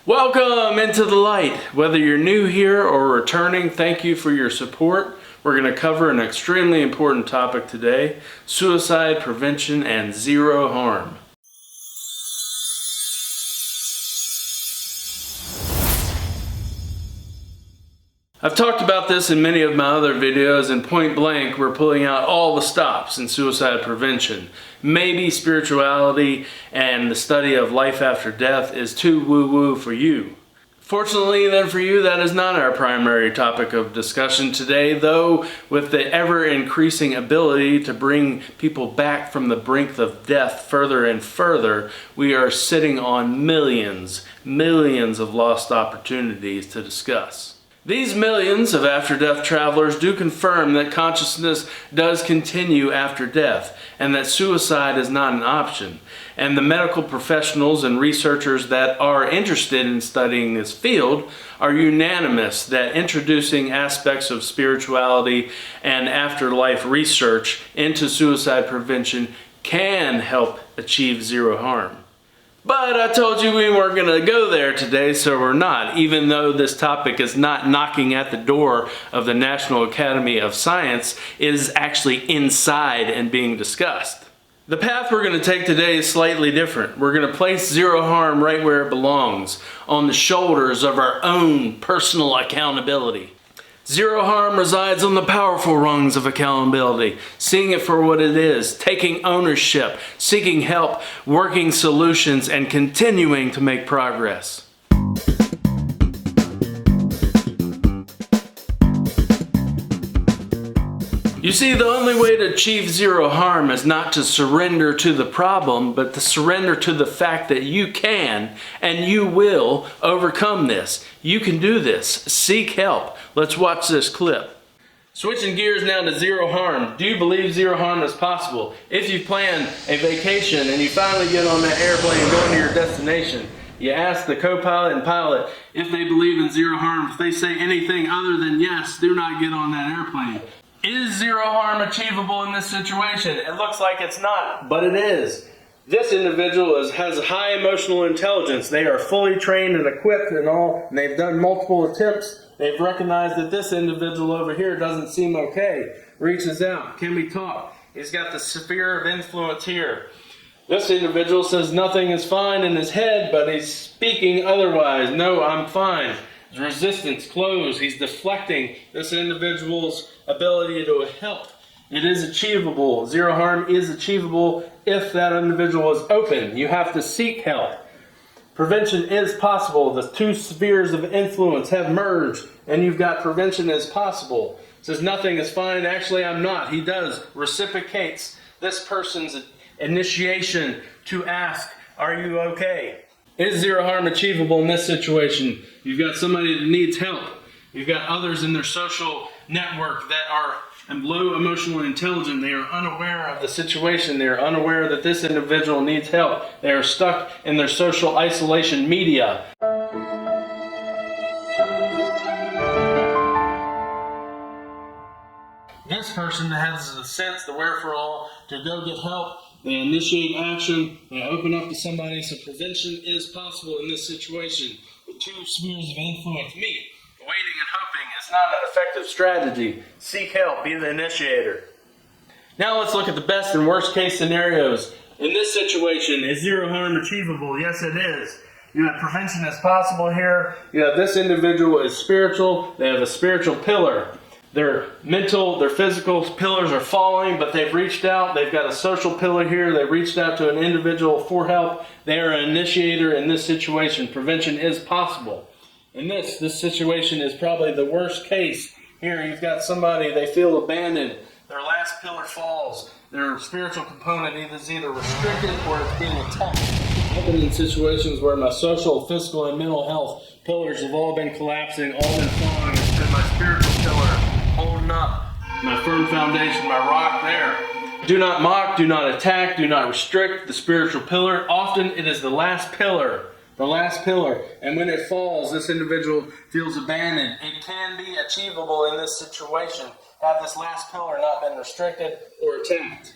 Welcome into the light. Whether you're new here or returning, thank you for your support. We're going to cover an extremely important topic today: suicide prevention and zero harm. I've talked about this in many of my other videos, and point blank, we're pulling out all the stops in suicide prevention. Maybe spirituality and the study of life after death is too woo-woo for you. Fortunately then for you, that is not our primary topic of discussion today, though with the ever-increasing ability to bring people back from the brink of death further and further, we are sitting on millions of lost opportunities to discuss. These millions of after-death travelers do confirm that consciousness does continue after death and that suicide is not an option. And the medical professionals and researchers that are interested in studying this field are unanimous that introducing aspects of spirituality and afterlife research into suicide prevention can help achieve zero harm. But I told you we weren't going to go there today, so we're not, even though this topic is not knocking at the door of the National Academy of Science. It is actually inside and being discussed. The path we're going to take today is slightly different. We're going to place zero harm right where it belongs, on the shoulders of our own personal accountability. Zero harm resides on the powerful rungs of accountability, seeing it for what it is, taking ownership, seeking help, working solutions, and continuing to make progress. You see, the only way to achieve zero harm is not to surrender to the problem, but to surrender to the fact that you can and you will overcome this. You can do this. Seek help. Let's watch this clip. Switching gears now to zero harm. Do you believe zero harm is possible? If you plan a vacation and you finally get on that airplane going to your destination, you ask the co-pilot and pilot if they believe in zero harm. If they say anything other than yes, do not get on that airplane. Is zero harm achievable in this situation? It looks like it's not, but it is. This individual has high emotional intelligence. They are fully trained and equipped and all, and they've done multiple attempts. They've recognized that this individual over here doesn't seem okay. Reaches out. Can we talk? He's got the sphere of influence here. This individual says nothing is fine in his head, but he's speaking otherwise. No, I'm fine. Resistance, close. He's deflecting this individual's ability to help. It is achievable. Zero harm is achievable if that individual is open. You have to seek help. Prevention is possible. The two spheres of influence have merged, and you've got prevention is possible. Says nothing is fine. Actually, I'm not. He does. Reciprocates this person's initiation to ask, are you okay? Is zero harm achievable in this situation? You've got somebody that needs help. You've got others in their social network that are low emotional intelligence. They are unaware of the situation. They are unaware that this individual needs help. They are stuck in their social isolation media. This person has the sense, the wherewithal to go get help. They initiate action. They open up to somebody. So prevention is possible in this situation. The two spheres of influence meet. Waiting and hoping is not an effective strategy. Seek help. Be the initiator. Now let's look at the best and worst case scenarios. In this situation, is zero harm achievable? Yes, it is. You have prevention is possible here. You have this individual is spiritual. They have a spiritual pillar. Their mental, their physical pillars are falling, but they've reached out. They've got a social pillar here. They've reached out to an individual for help. They are an initiator in this situation. Prevention is possible. In this situation is probably the worst case. Here you've got somebody, they feel abandoned. Their last pillar falls. Their spiritual component is either restricted or it's being attacked. I've been in situations where my social, physical, and mental health pillars have all been collapsing, all been falling. It's been my spiritual pillar holding up my firm foundation, my rock there. Do not mock, do not attack, do not restrict the spiritual pillar. Often it is the last pillar. And when it falls, this individual feels abandoned. It can be achievable in this situation. Have this last pillar not been restricted or attacked.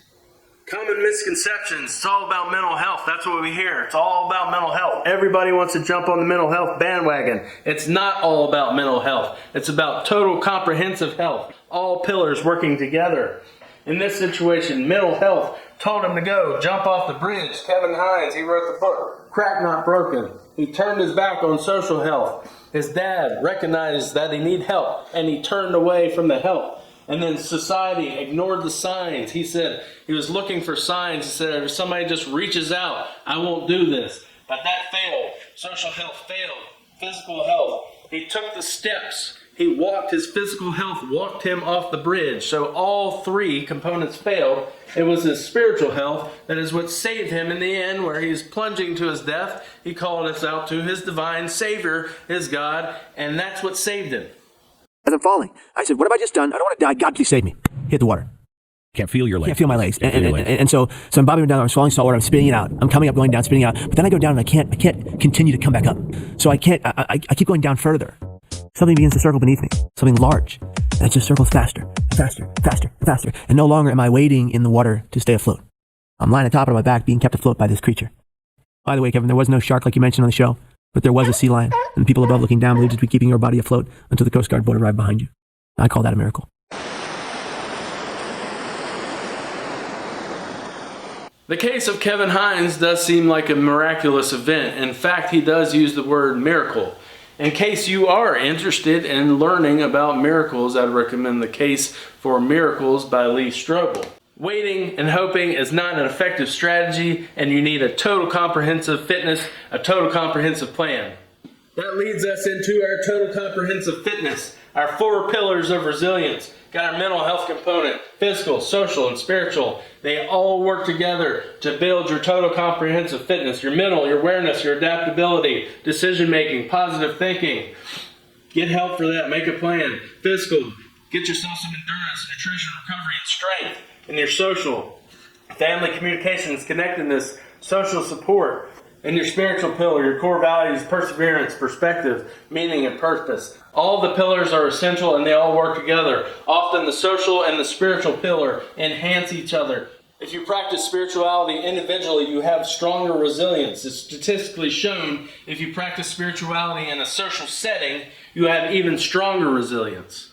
Common misconceptions. It's all about mental health. That's what we hear. It's all about mental health. Everybody wants to jump on the mental health bandwagon. It's not all about mental health. It's about total comprehensive health. All pillars working together. In this situation, mental health told him to go jump off the bridge. Kevin Hines, he wrote the book, Crack Not Broken. He turned his back on social health. His dad recognized that he needed help, and he turned away from the help. And then society ignored the signs. He said he was looking for signs. He said, if somebody just reaches out, I won't do this. But that failed. Social health failed. Physical health. He took the steps. He walked, his physical health walked him off the bridge. So all three components failed. It was his spiritual health that is what saved him in the end, where he's plunging to his death. He called us out to his divine Savior, his God, and that's what saved him. As I'm falling, I said, what have I just done? I don't want to die. God, please save me. Hit the water. Can't feel your legs. Can't feel my legs. And so I'm bobbing down, I'm swallowing salt water, I'm spitting it out. I'm coming up, going down, spitting it out. But then I go down and I can't continue to come back up. So I keep going down further. Something begins to circle beneath me, something large. And it just circles faster, faster, faster, faster. And no longer am I wading in the water to stay afloat. I'm lying on top of my back, being kept afloat by this creature. By the way, Kevin, there was no shark like you mentioned on the show, but there was a sea lion. And the people above looking down believed it to be keeping your body afloat until the Coast Guard boat arrived behind you. I call that a miracle. The case of Kevin Hines does seem like a miraculous event. In fact, he does use the word miracle. In case you are interested in learning about miracles, I'd recommend The Case for Miracles by Lee Strobel. Waiting and hoping is not an effective strategy, and you need a total comprehensive fitness, a total comprehensive plan. That leads us into our total comprehensive fitness, our 4 pillars of resilience. Got our mental health component, physical, social, and spiritual. They all work together to build your total comprehensive fitness, your mental, your awareness, your adaptability, decision-making, positive thinking. Get help for that. Make a plan. Physical, get yourself some endurance, nutrition, recovery, and strength. And your social, family communications, connectedness, social support. And your spiritual pillar, your core values, perseverance, perspective, meaning, and purpose. All the pillars are essential and they all work together. Often the social and the spiritual pillar enhance each other. If you practice spirituality individually, you have stronger resilience. It's statistically shown if you practice spirituality in a social setting, you have even stronger resilience.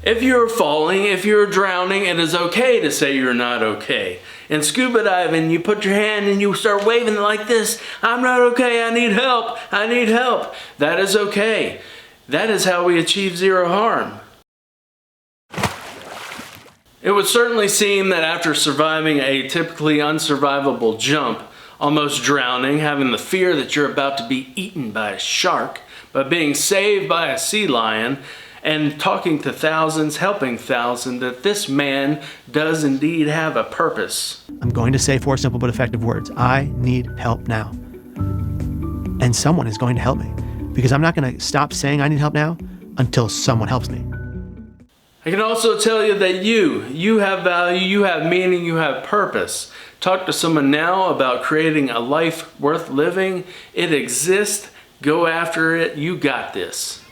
If you're falling, if you're drowning, it is okay to say you're not okay. In scuba diving, you put your hand and you start waving it like this. I'm not okay, I need help, I need help. That is okay. That is how we achieve zero harm. It would certainly seem that after surviving a typically unsurvivable jump, almost drowning, having the fear that you're about to be eaten by a shark, but being saved by a sea lion, and talking to thousands, helping thousands, that this man does indeed have a purpose. I'm going to say 4 simple but effective words. I need help now. And someone is going to help me. Because I'm not going to stop saying I need help now until someone helps me. I can also tell you that you have value, you have meaning, you have purpose. Talk to someone now about creating a life worth living. It exists. Go after it. You got this.